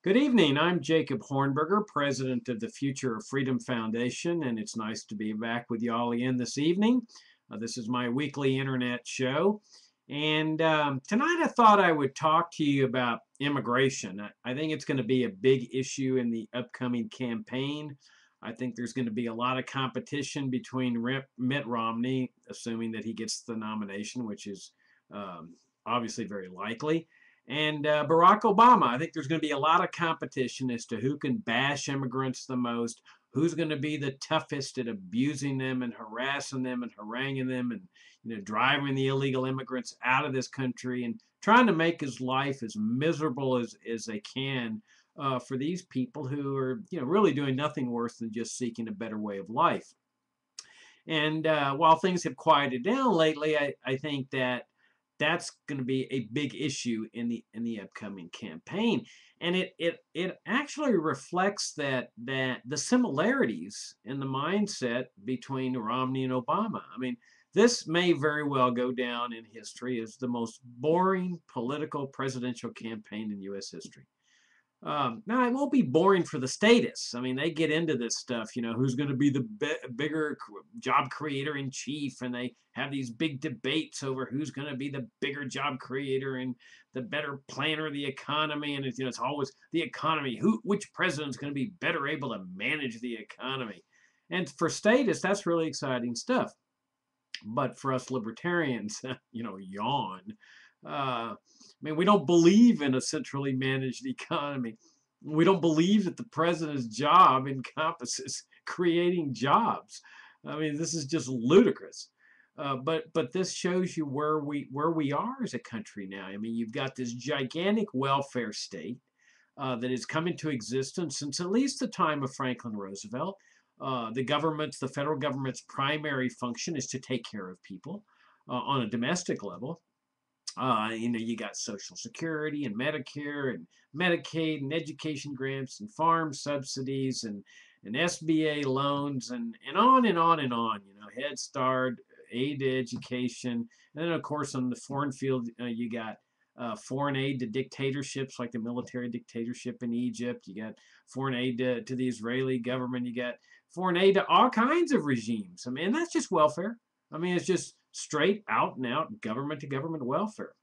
Good evening. I'm Jacob Hornberger, president of the Future of Freedom Foundation, and it's nice to be back with y'all again this evening. This is my weekly internet show. And tonight I thought I would talk to you about immigration. I think it's going to be a big issue in the upcoming campaign. I think there's going to be a lot of competition between Mitt Romney, assuming that he gets the nomination, which is obviously very likely, and Barack Obama. I think there's going to be a lot of competition as to who can bash immigrants the most, who's going to be the toughest at abusing them and harassing them and haranguing them, and driving the illegal immigrants out of this country and trying to make his life as miserable as they can for these people who are really doing nothing worse than just seeking a better way of life. And while things have quieted down lately, I think that that's going to be a big issue in the upcoming campaign, and it actually reflects that the similarities in the mindset between Romney and Obama. I mean, this may very well go down in history as the most boring political presidential campaign in U.S. history. Now, it won't be boring for the statists. I mean, they get into this stuff, who's going to be the bigger job creator in chief, and they have these big debates over who's going to be the bigger job creator and the better planner of the economy. And it's always the economy. Which president's going to be better able to manage the economy? And for statists, that's really exciting stuff. But for us libertarians, yawn. I mean, we don't believe in a centrally managed economy. We don't believe that the president's job encompasses creating jobs. I mean, this is just ludicrous. But this shows you where we are as a country now. I mean, you've got this gigantic welfare state that has come into existence since at least the time of Franklin Roosevelt. The federal government's primary function is to take care of people on a domestic level. You got Social Security and Medicare and Medicaid and education grants and farm subsidies and SBA loans and on and on and on. Head Start, aid to education, and then of course on the foreign field, you got foreign aid to dictatorships like the military dictatorship in Egypt. You got foreign aid to the Israeli government. You got foreign aid to all kinds of regimes. I mean, that's just welfare. I mean, it's just straight out and out government to government welfare.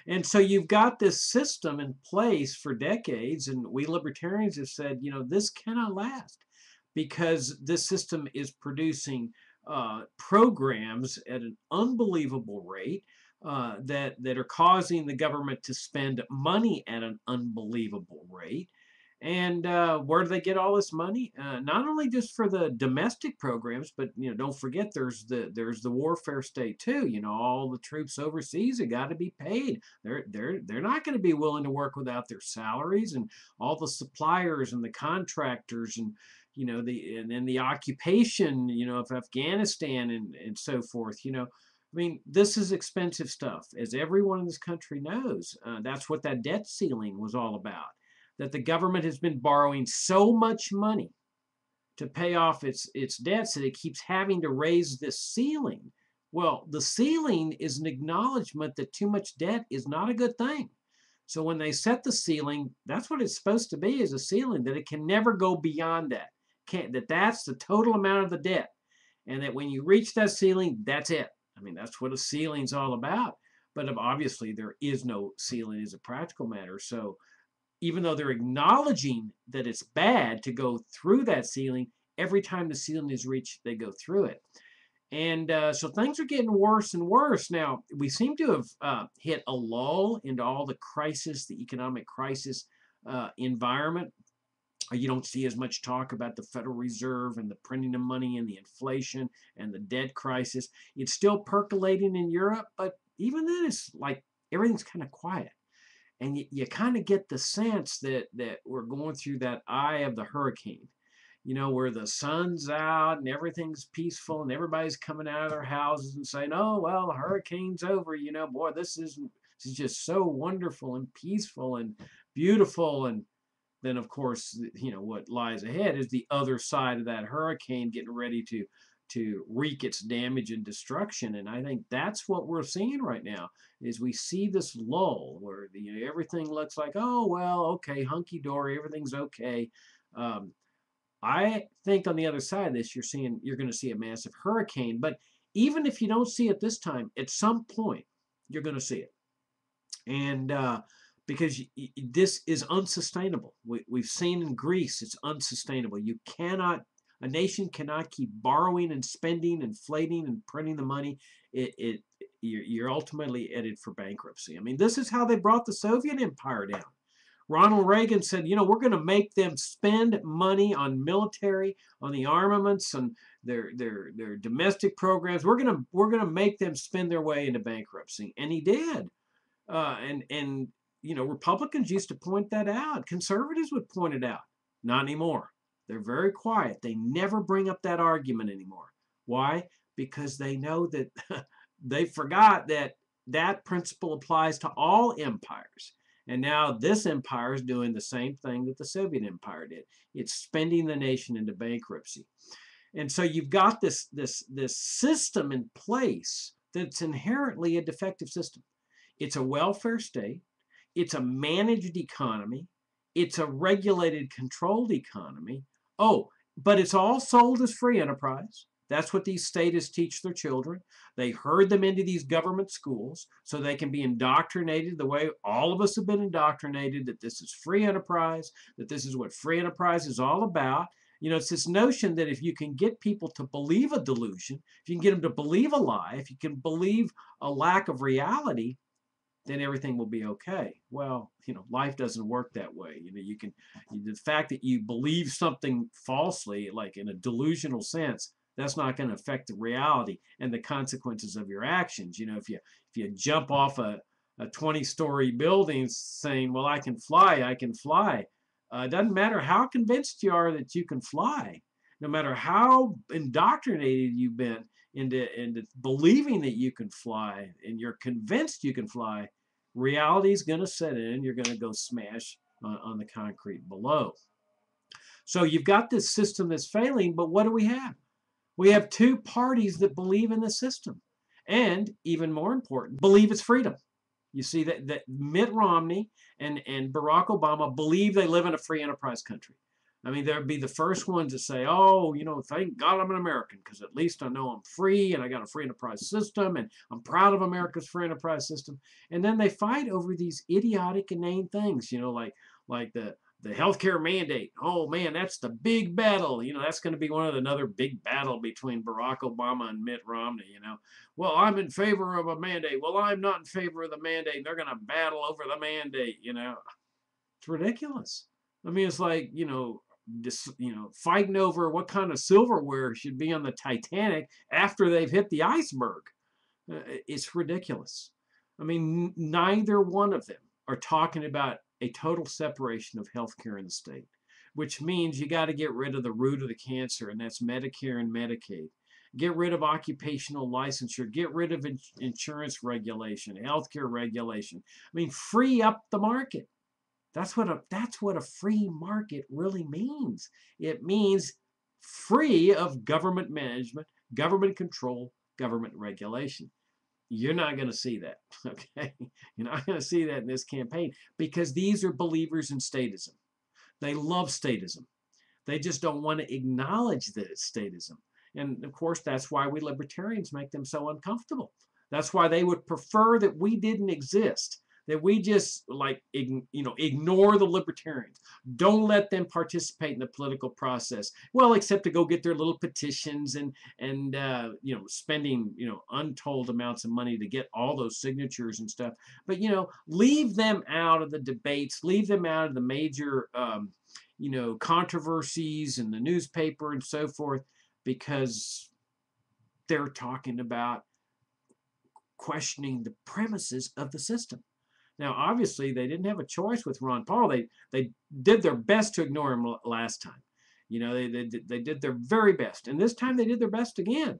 And so you've got this system in place for decades, and we libertarians have said, this cannot last because this system is producing programs at an unbelievable rate that are causing the government to spend money at an unbelievable rate. And where do they get all this money? Not only just for the domestic programs, but don't forget there's the warfare state too. All the troops overseas have got to be paid. They're not going to be willing to work without their salaries, and all the suppliers and the contractors and the occupation of Afghanistan and so forth. I mean, this is expensive stuff, as everyone in this country knows. That's what that debt ceiling was all about, that the government has been borrowing so much money to pay off its debts that it keeps having to raise this ceiling. Well, the ceiling is an acknowledgement that too much debt is not a good thing. So when they set the ceiling, that's what it's supposed to be, is a ceiling, that it can never go beyond that. That's the total amount of the debt. And that when you reach that ceiling, that's it. I mean, that's what a ceiling's all about. But obviously there is no ceiling as a practical matter. So even though they're acknowledging that it's bad to go through that ceiling, every time the ceiling is reached, they go through it. And so things are getting worse and worse. Now, we seem to have hit a lull into all the crisis, the economic crisis environment. You don't see as much talk about the Federal Reserve and the printing of money and the inflation and the debt crisis. It's still percolating in Europe, but even then, it's like everything's kind of quiet. And you kind of get the sense that we're going through that eye of the hurricane, where the sun's out and everything's peaceful and everybody's coming out of their houses and saying, oh, well, the hurricane's over. Boy, this is just so wonderful and peaceful and beautiful. And then, of course, what lies ahead is the other side of that hurricane getting ready to to wreak its damage and destruction. And I think that's what we're seeing right now, is we see this lull where everything looks like, oh, well, okay, hunky-dory, everything's okay. I think on the other side of this, you're going to see a massive hurricane. But even if you don't see it this time, at some point, you're going to see it. And because this is unsustainable. We've seen in Greece, it's unsustainable. A nation cannot keep borrowing and spending, inflating and printing the money. You're ultimately headed for bankruptcy. I mean, this is how they brought the Soviet Empire down. Ronald Reagan said, we're going to make them spend money on military, on the armaments, and their domestic programs. We're going to make them spend their way into bankruptcy, and he did. Republicans used to point that out. Conservatives would point it out. Not anymore. They're very quiet. They never bring up that argument anymore. Why? Because they know that they forgot that principle applies to all empires. And now this empire is doing the same thing that the Soviet Empire did. It's spending the nation into bankruptcy. And so you've got this system in place that's inherently a defective system. It's a welfare state. It's a managed economy. It's a regulated, controlled economy. Oh, but it's all sold as free enterprise. That's what these statists teach their children. They herd them into these government schools so they can be indoctrinated the way all of us have been indoctrinated, that this is free enterprise, that this is what free enterprise is all about. It's this notion that if you can get people to believe a delusion, if you can get them to believe a lie, if you can believe a lack of reality, then everything will be okay. Well, life doesn't work that way. The fact that you believe something falsely, like in a delusional sense, that's not going to affect the reality and the consequences of your actions. If you jump off a 20-story building saying, well, I can fly, it doesn't matter how convinced you are that you can fly. No matter how indoctrinated you've been into believing that you can fly and you're convinced you can fly, reality is going to set in. You're going to go smash on the concrete below. So you've got this system that's failing, but what do we have? We have two parties that believe in the system, and even more important, believe it's freedom. You see that Mitt Romney and Barack Obama believe they live in a free enterprise country. I mean, they'd be the first ones to say, oh, thank God I'm an American, because at least I know I'm free and I got a free enterprise system and I'm proud of America's free enterprise system. And then they fight over these idiotic, inane things, like the healthcare mandate. Oh man, that's the big battle. That's going to be another big battle between Barack Obama and Mitt Romney. Well, I'm in favor of a mandate. Well, I'm not in favor of the mandate. They're going to battle over the mandate. It's ridiculous. I mean, it's like, fighting over what kind of silverware should be on the Titanic after they've hit the iceberg. It's ridiculous. I mean, neither one of them are talking about a total separation of healthcare in the state, which means you got to get rid of the root of the cancer, and that's Medicare and Medicaid. Get rid of occupational licensure. Get rid of insurance regulation, healthcare regulation. I mean, free up the market. That's what a free market really means. It means free of government management, government control, government regulation. You're not going to see that, okay? You're not going to see that in this campaign, because these are believers in statism. They love statism. They just don't want to acknowledge that it's statism. And of course, that's why we libertarians make them so uncomfortable. That's why they would prefer that we didn't exist, that we just ignore the libertarians. Don't let them participate in the political process. Well, except to go get their little petitions and spending untold amounts of money to get all those signatures and stuff. But leave them out of the debates. Leave them out of the major controversies in the newspaper and so forth, because they're talking about questioning the premises of the system. Now, obviously, they didn't have a choice with Ron Paul. They did their best to ignore him last time. They did their very best. And this time they did their best again.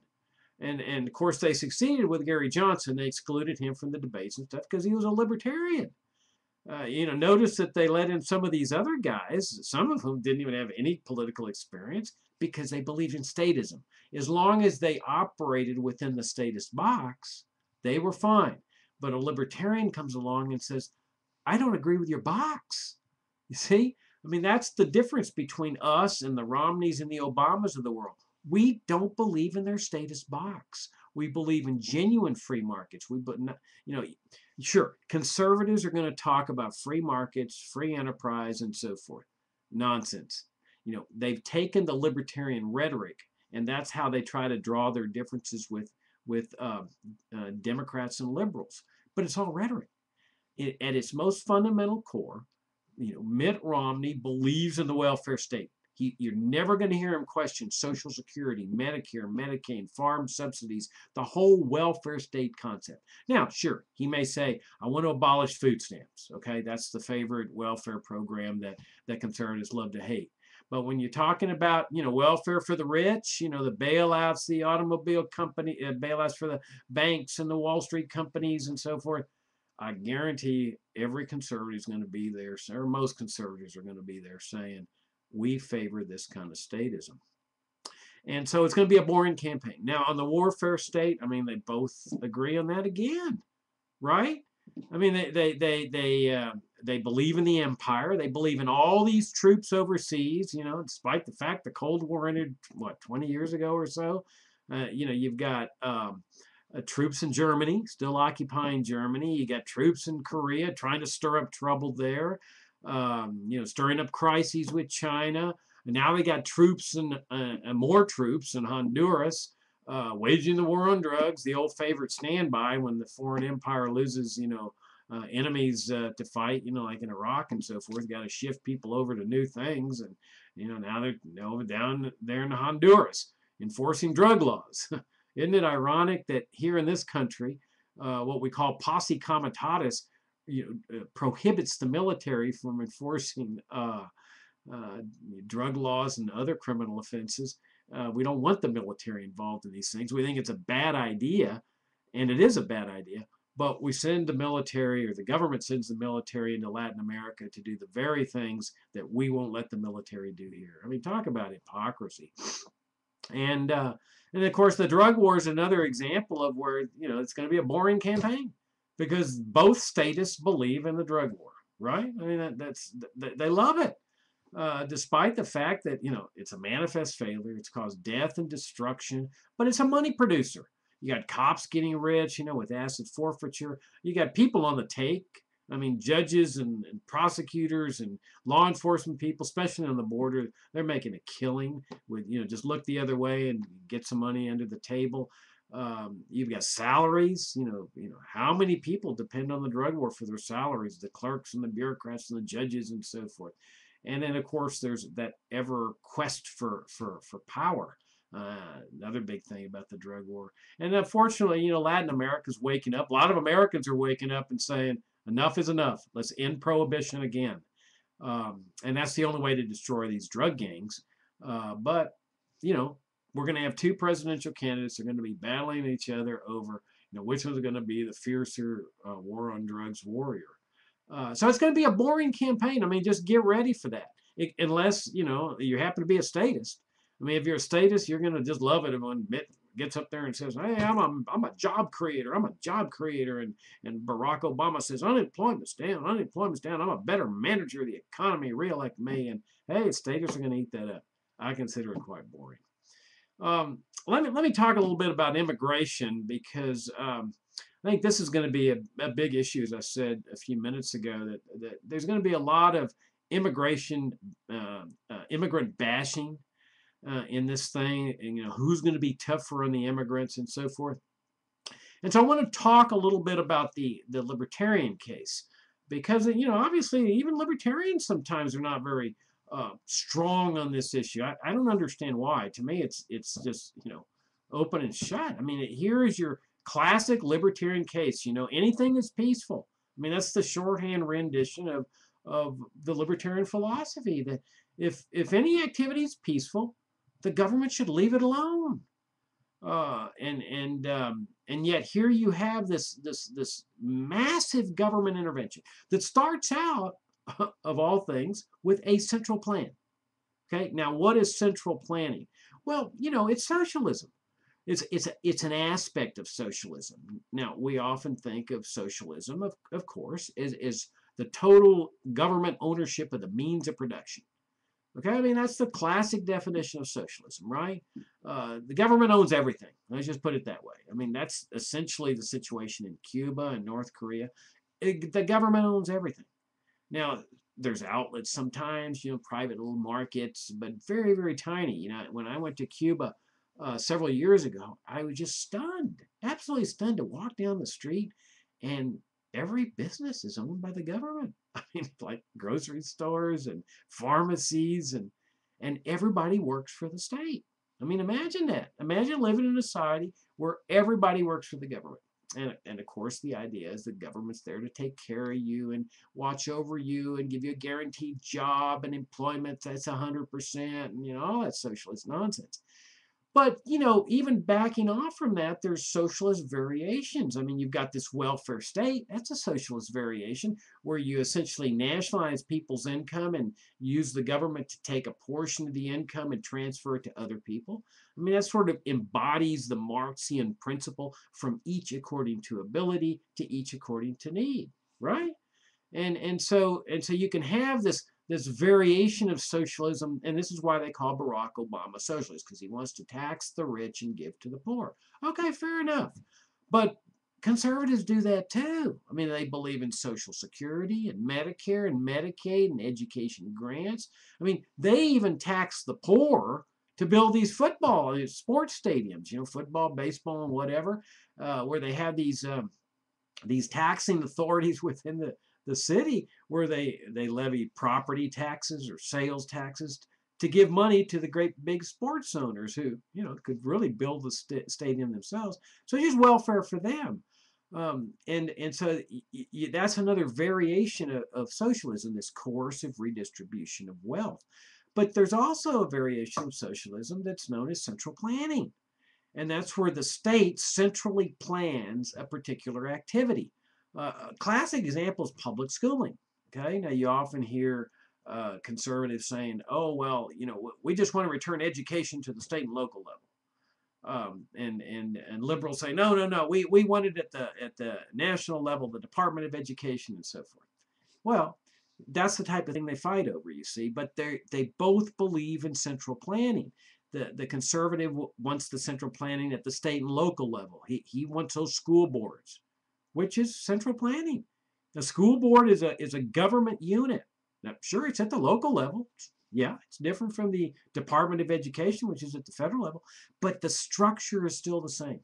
And of course, they succeeded with Gary Johnson. They excluded him from the debates and stuff because he was a libertarian. Notice that they let in some of these other guys, some of whom didn't even have any political experience. because they believed in statism. As long as they operated within the statist box, they were fine. But a libertarian comes along and says, I don't agree with your box. You see? I mean, that's the difference between us and the Romneys and the Obamas of the world. We don't believe in their statist box. We believe in genuine free markets. Sure, conservatives are going to talk about free markets, free enterprise, and so forth. Nonsense. They've taken the libertarian rhetoric, and that's how they try to draw their differences with Democrats and liberals. But it's all rhetoric. At its most fundamental core, Mitt Romney believes in the welfare state. You're never going to hear him question Social Security, Medicare, Medicaid, farm subsidies, the whole welfare state concept. Now, sure, he may say, I want to abolish food stamps. Okay, that's the favorite welfare program that conservatives love to hate. But when you're talking about, welfare for the rich, the bailouts, the automobile company, bailouts for the banks and the Wall Street companies and so forth, I guarantee every conservative is going to be there, or most conservatives are going to be there saying, we favor this kind of statism. And so it's going to be a boring campaign. Now, on the warfare state, I mean, they both agree on that again, right? I mean, they believe in the empire. They believe in all these troops overseas, despite the fact the Cold War ended, 20 years ago or so. You've got troops in Germany, still occupying Germany. You got troops in Korea trying to stir up trouble there, stirring up crises with China. And now they got troops and more troops in Honduras, waging the war on drugs, the old favorite standby when the foreign empire loses, enemies to fight, like in Iraq and so forth. Got to shift people over to new things. And, now they're down there in Honduras enforcing drug laws. Isn't it ironic that here in this country, what we call posse comitatus, prohibits the military from enforcing drug laws and other criminal offenses? We don't want the military involved in these things. We think it's a bad idea, and it is a bad idea. But we send the military, or the government sends the military into Latin America to do the very things that we won't let the military do here. I mean, talk about hypocrisy. And of course, the drug war is another example of where, it's going to be a boring campaign because both statists believe in the drug war, right? I mean, they love it, despite the fact that, it's a manifest failure. It's caused death and destruction, but it's a money producer. You got cops getting rich, with acid forfeiture. You got people on the take. I mean, judges and prosecutors and law enforcement people, especially on the border, they're making a killing with, just look the other way and get some money under the table. You've got salaries, how many people depend on the drug war for their salaries, the clerks and the bureaucrats and the judges and so forth. And then, of course, there's that ever quest for power. Another big thing about the drug war. And unfortunately, Latin America's waking up. A lot of Americans are waking up and saying, enough is enough. Let's end prohibition again. And that's the only way to destroy these drug gangs. But, we're going to have two presidential candidates. They're going to be battling each other over, which one's going to be the fiercer war on drugs warrior. So it's going to be a boring campaign. I mean, just get ready for that. Unless, you happen to be a statist. I mean, if you're a statist, you're going to just love it when Mitt gets up there and says, hey, I'm a job creator. I'm a job creator. And Barack Obama says, unemployment's down. Unemployment's down. I'm a better manager of the economy. Reelect me. And, hey, statists are going to eat that up. I consider it quite boring. Let me talk a little bit about immigration because I think this is going to be a big issue, as I said a few minutes ago, that there's going to be a lot of immigrant bashing in this thing, and who's going to be tougher on the immigrants and so forth. And so I want to talk a little bit about the libertarian case because obviously even libertarians sometimes are not very strong on this issue. I don't understand why. To me, it's just open and shut. I mean, here is your classic libertarian case. Anything is peaceful. I mean, that's the shorthand rendition of the libertarian philosophy that if any activity is peaceful, the government should leave it alone. And yet here you have this massive government intervention that starts out, of all things, with a central plan. Okay, now what is central planning? Well, it's socialism. It's an aspect of socialism. Now, we often think of socialism, of course, is the total government ownership of the means of production. Okay, I mean, that's the classic definition of socialism, right? The government owns everything. Let's just put it that way. I mean, that's essentially the situation in Cuba and North Korea. The government owns everything. Now, there's outlets sometimes, private little markets, but very, very tiny. When I went to Cuba several years ago, I was just stunned, absolutely stunned to walk down the street and every business is owned by the government. I mean, like grocery stores and pharmacies and everybody works for the state. I mean, imagine that. Imagine living in a society where everybody works for the government. And of course, the idea is the government's there to take care of you and watch over you and give you a guaranteed job and employment that's 100%, and all that socialist nonsense. But, even backing off from that, there's socialist variations. I mean, you've got this welfare state. That's a socialist variation where you essentially nationalize people's income and use the government to take a portion of the income and transfer it to other people. I mean, that sort of embodies the Marxian principle from each according to ability to each according to need, right? And so you can have this variation of socialism, and this is why they call Barack Obama socialist, because he wants to tax the rich and give to the poor. Okay, fair enough. But conservatives do that too. I mean, they believe in Social Security and Medicare and Medicaid and education grants. I mean, they even tax the poor to build these football sports stadiums, football, baseball, and whatever, where they have these taxing authorities within the city where they levy property taxes or sales taxes to give money to the great big sports owners who could really build the stadium themselves. So just welfare for them. And so that's another variation of socialism, this coercive redistribution of wealth. But there's also a variation of socialism that's known as central planning. And that's where the state centrally plans a particular activity. A classic example is public schooling. Okay, now you often hear conservatives saying, "Oh well, we just want to return education to the state and local level," and liberals say, "No, no, no, we want it at the national level, the Department of Education, and so forth." Well, that's the type of thing they fight over, you see. But they both believe in central planning. The conservative wants the central planning at the state and local level. He wants those school boards, which is central planning. The school board is a government unit. Now, sure, it's at the local level. Yeah, it's different from the Department of Education, which is at the federal level, but the structure is still the same.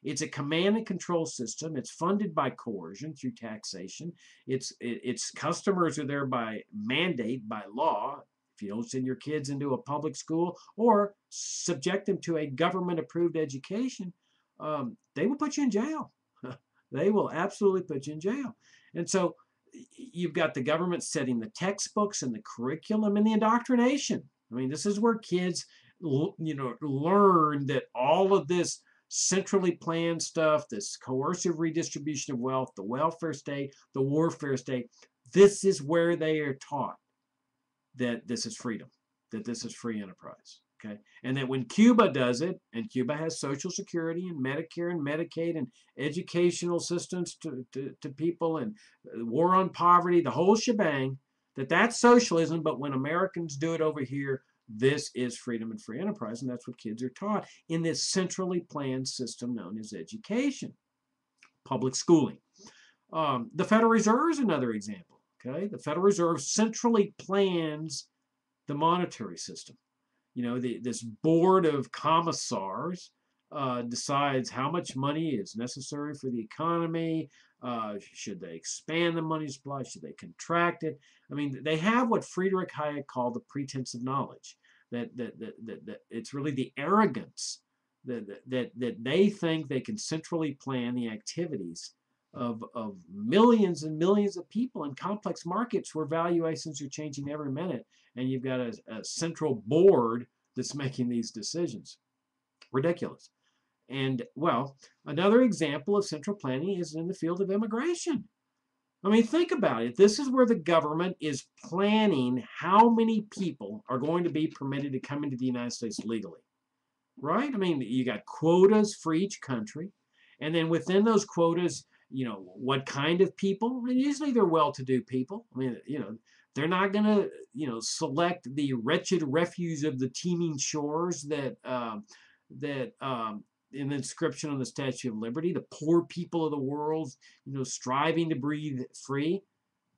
It's a command and control system. It's funded by coercion through taxation. Its customers are there by mandate, by law. If you don't send your kids into a public school or subject them to a government-approved education, they will put you in jail. They will absolutely put you in jail. And so you've got the government setting the textbooks and the curriculum and the indoctrination. I mean, this is where kids, learn that all of this centrally planned stuff, this coercive redistribution of wealth, the welfare state, the warfare state, this is where they are taught that this is freedom, that this is free enterprise. Okay, and that when Cuba does it, and Cuba has Social Security and Medicare and Medicaid and educational systems to people and war on poverty, the whole shebang, that's socialism. But when Americans do it over here, this is freedom and free enterprise, and that's what kids are taught in this centrally planned system known as education, public schooling. The Federal Reserve is another example. Okay, the Federal Reserve centrally plans the monetary system. This board of commissars decides how much money is necessary for the economy. Should they expand the money supply? Should they contract it? I mean, they have what Friedrich Hayek called the pretense of knowledge. That it's really the arrogance that they think they can centrally plan the activities of millions and millions of people in complex markets where valuations are changing every minute, and you've got a central board that's making these decisions. Ridiculous. And, well, another example of central planning is in the field of immigration. I mean, think about it. This is where the government is planning how many people are going to be permitted to come into the United States legally, right? I mean, you got quotas for each country. And then within those quotas, what kind of people? And usually they're well-to-do people. I mean, they're not going to, select the wretched refuse of the teeming shores that in the inscription on the Statue of Liberty, the poor people of the world, striving to breathe free.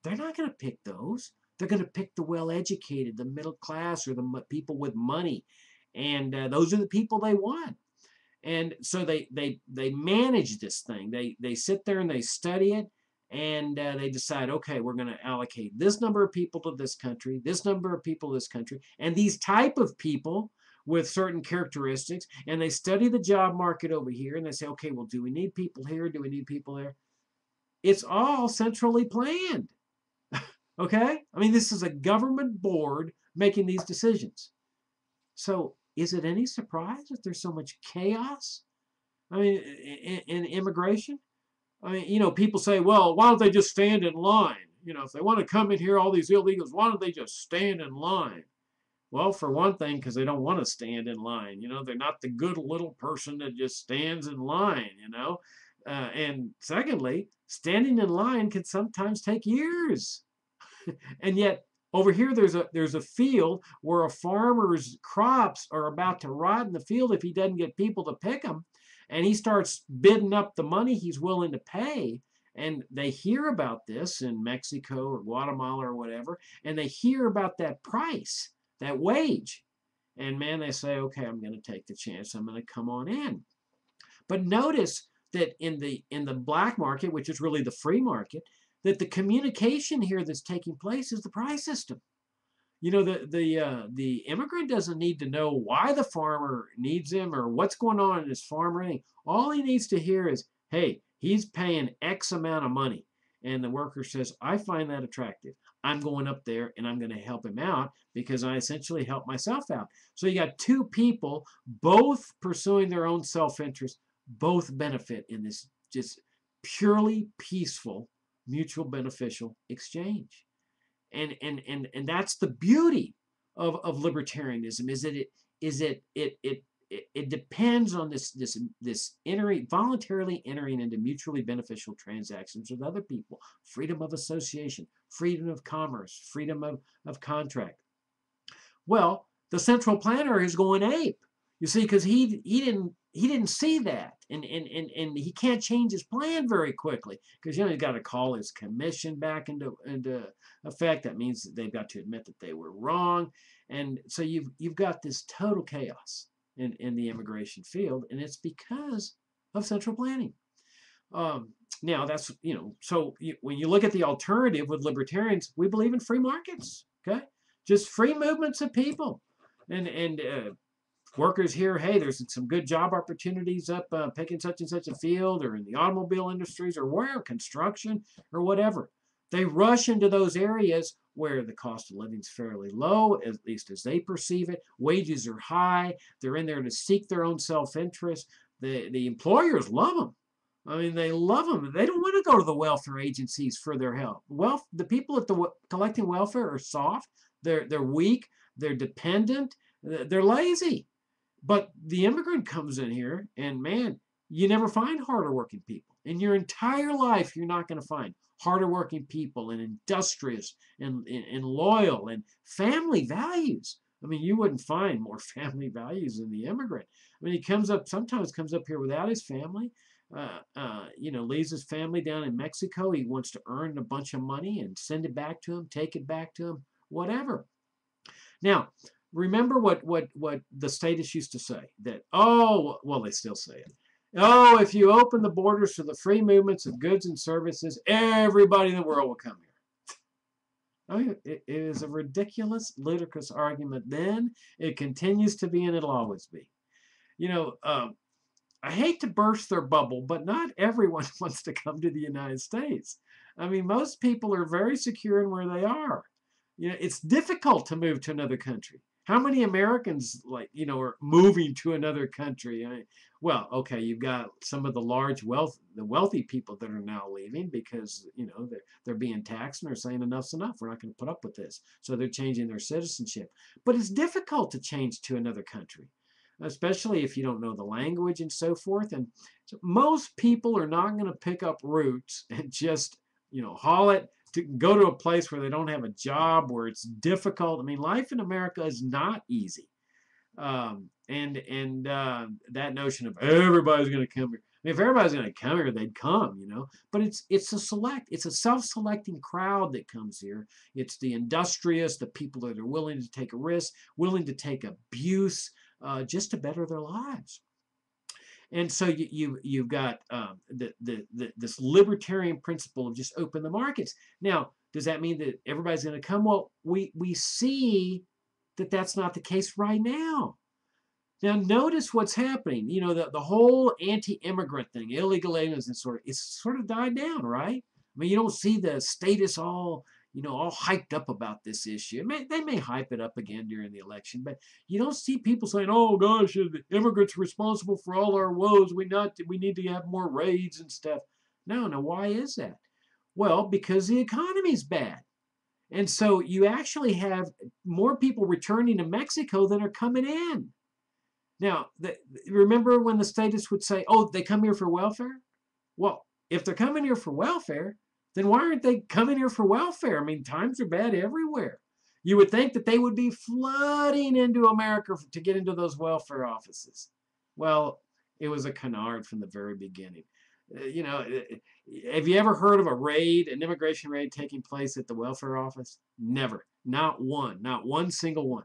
They're not going to pick those. They're going to pick the well-educated, the middle class, or the people with money, and those are the people they want. And so they manage this thing. They sit there and they study it, and they decide, okay, we're going to allocate this number of people to this country, this number of people to this country, and these type of people with certain characteristics. And they study the job market over here, and they say, okay, well, do we need people here? Do we need people there? It's all centrally planned. Okay? I mean, this is a government board making these decisions. So is it any surprise that there's so much chaos? I mean, in immigration? I mean, people say, well, why don't they just stand in line? If they want to come in here, all these illegals, why don't they just stand in line? Well, for one thing, because they don't want to stand in line. They're not the good little person that just stands in line, and secondly, standing in line can sometimes take years. And yet over here, there's a field where a farmer's crops are about to rot in the field if he doesn't get people to pick them. And he starts bidding up the money he's willing to pay. And they hear about this in Mexico or Guatemala or whatever, and they hear about that price, that wage. And man, they say, okay, I'm going to take the chance. I'm going to come on in. But notice that in the black market, which is really the free market, that the communication here that's taking place is the price system. The immigrant doesn't need to know why the farmer needs him or what's going on in his farm or anything. All he needs to hear is, hey, he's paying X amount of money. And the worker says, I find that attractive. I'm going up there and I'm going to help him out because I essentially help myself out. So you got two people, both pursuing their own self-interest, both benefit in this just purely peaceful, mutual beneficial exchange. And that's the beauty of libertarianism, is that it depends on this voluntarily entering into mutually beneficial transactions with other people, freedom of association, freedom of commerce, freedom of contract. Well, the central planner is going ape, you see, because he didn't see that, and he can't change his plan very quickly because he's got to call his commission back into effect. That means that they've got to admit that they were wrong, and so you've got this total chaos in the immigration field, and it's because of central planning. Now that's when you look at the alternative with libertarians, we believe in free markets. Okay, just free movements of people, and workers here, hey, there's some good job opportunities up picking such and such a field, or in the automobile industries, or where, construction, or whatever. They rush into those areas where the cost of living is fairly low, at least as they perceive it. Wages are high. They're in there to seek their own self-interest. The employers love them. I mean, they love them. They don't want to go to the welfare agencies for their help. The people at the collecting welfare are soft. They're weak. They're dependent. They're lazy. But the immigrant comes in here, and man, you never find harder working people. In your entire life, you're not going to find harder working people and industrious and loyal and family values. I mean, you wouldn't find more family values than the immigrant. I mean, sometimes comes up here without his family, leaves his family down in Mexico. He wants to earn a bunch of money and send it back to him, take it back to him, whatever. Now, remember what the statists used to say, that, they still say it. Oh, if you open the borders to the free movements of goods and services, everybody in the world will come here. I mean, it is a ridiculous, ludicrous argument then. It continues to be, and it'll always be. I hate to burst their bubble, but not everyone wants to come to the United States. I mean, most people are very secure in where they are. It's difficult to move to another country. How many Americans, like, are moving to another country? Well, okay, you've got some of the wealthy people that are now leaving because, they're being taxed and they're saying enough's enough. We're not going to put up with this. So they're changing their citizenship. But it's difficult to change to another country, especially if you don't know the language and so forth. And so most people are not going to pick up roots and just, haul it to go to a place where they don't have a job, where it's difficult. I mean, life in America is not easy. And that notion of everybody's going to come here. I mean, if everybody's going to come here, they'd come. But it's a self-selecting crowd that comes here. It's the industrious, the people that are willing to take a risk, willing to take abuse, just to better their lives. And so you've got this libertarian principle of just open the markets. Now, does that mean that everybody's going to come? Well, we see that that's not the case right now. Now, notice what's happening. The whole anti-immigrant thing, illegal aliens, and it's sort of died down, right? I mean, you don't see the status all hyped up about this issue. They may hype it up again during the election, but you don't see people saying, "Oh gosh, the immigrants responsible for all our woes. We need to have more raids and stuff." No. Why is that? Well, because the economy's bad. And so you actually have more people returning to Mexico than are coming in. Now, remember when the statists would say, "Oh, they come here for welfare"? Well, if they're coming here for welfare, then why aren't they coming here for welfare? I mean, times are bad everywhere. You would think that they would be flooding into America to get into those welfare offices. Well, it was a canard from the very beginning. Have you ever heard of an immigration raid taking place at the welfare office? Never. Not one single one,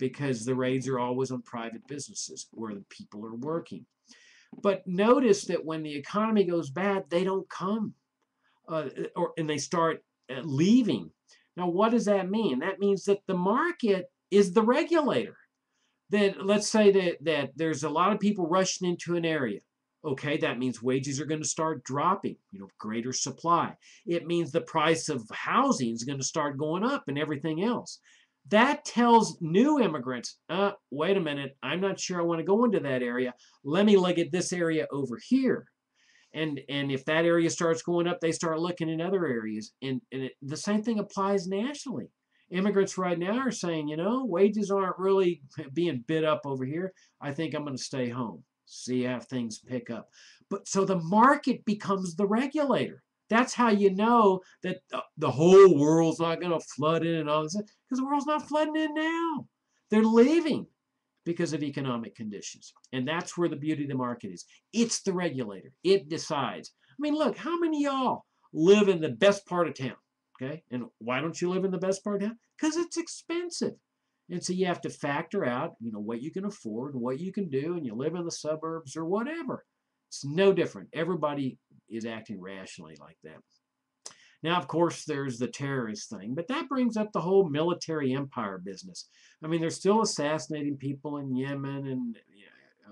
because the raids are always on private businesses where the people are working. But notice that when the economy goes bad, they don't come, and they start leaving. Now, what does that mean? That means that the market is the regulator. That, let's say that there's a lot of people rushing into an area. Okay, that means wages are going to start dropping, greater supply. It means the price of housing is going to start going up and everything else. That tells new immigrants, wait a minute, I'm not sure I want to go into that area. Let me look at this area over here. And if that area starts going up, they start looking in other areas. And the same thing applies nationally. Immigrants right now are saying, wages aren't really being bid up over here. I think I'm going to stay home, see how things pick up. But so the market becomes the regulator. That's how you know that the whole world's not going to flood in and all this, because the world's not flooding in now. They're leaving because of economic conditions. And that's where the beauty of the market is. It's the regulator. It decides. I mean, look, how many of y'all live in the best part of town? Okay. And why don't you live in the best part of town? Because it's expensive. And so you have to factor out, what you can afford and what you can do, and you live in the suburbs or whatever. It's no different. Everybody is acting rationally like that. Now, of course, there's the terrorist thing, but that brings up the whole military empire business. I mean, they're still assassinating people in Yemen and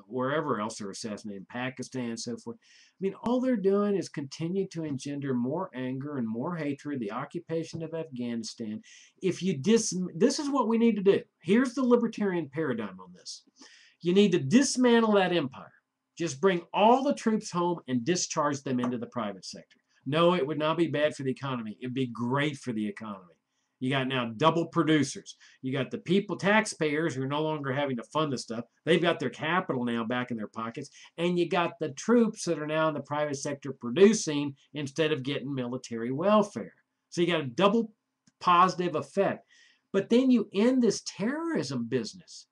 wherever else they're assassinating, Pakistan and so forth. I mean, all they're doing is continue to engender more anger and more hatred, the occupation of Afghanistan. This is what we need to do. Here's the libertarian paradigm on this. You need to dismantle that empire. Just bring all the troops home and discharge them into the private sector. No, it would not be bad for the economy. It'd be great for the economy. You got now double producers. You got the people, taxpayers, who are no longer having to fund the stuff. They've got their capital now back in their pockets. And you got the troops that are now in the private sector producing instead of getting military welfare. So you got a double positive effect. But then you end this terrorism business.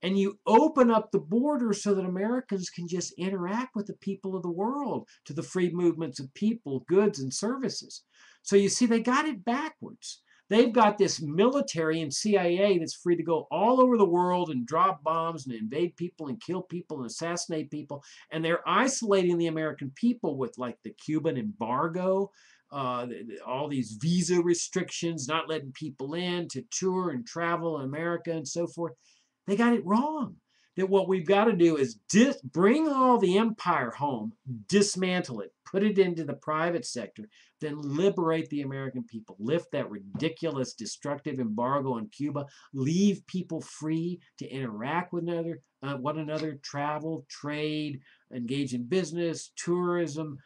And you open up the border so that Americans can just interact with the people of the world, to the free movements of people, goods, and services. So you see, they got it backwards. They've got this military and CIA that's free to go all over the world and drop bombs and invade people and kill people and assassinate people. And they're isolating the American people with, like, the Cuban embargo, all these visa restrictions, not letting people in to tour and travel in America and so forth. They got it wrong. that what we've got to do is bring all the empire home, dismantle it, put it into the private sector, then liberate the American people, lift that ridiculous destructive embargo on Cuba, leave people free to interact with one another, travel, trade, engage in business, tourism,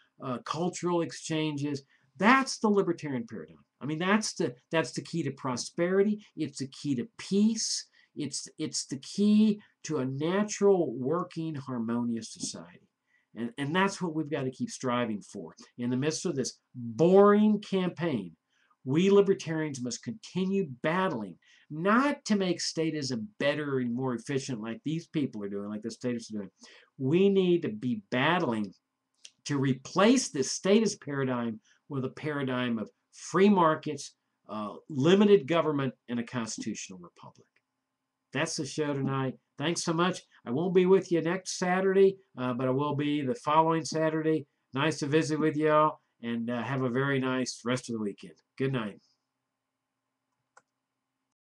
cultural exchanges. That's the libertarian paradigm. I mean, that's the key to prosperity. It's the key to peace. It's the key to a natural, working, harmonious society. And that's what we've got to keep striving for. In the midst of this boring campaign, we libertarians must continue battling, not to make statism better and more efficient like these people are doing, like the statists are doing. We need to be battling to replace this statist paradigm with a paradigm of free markets, limited government, and a constitutional republic. That's the show tonight. Thanks so much. I won't be with you next Saturday, but I will be the following Saturday. Nice to visit with y'all, and have a very nice rest of the weekend. Good night.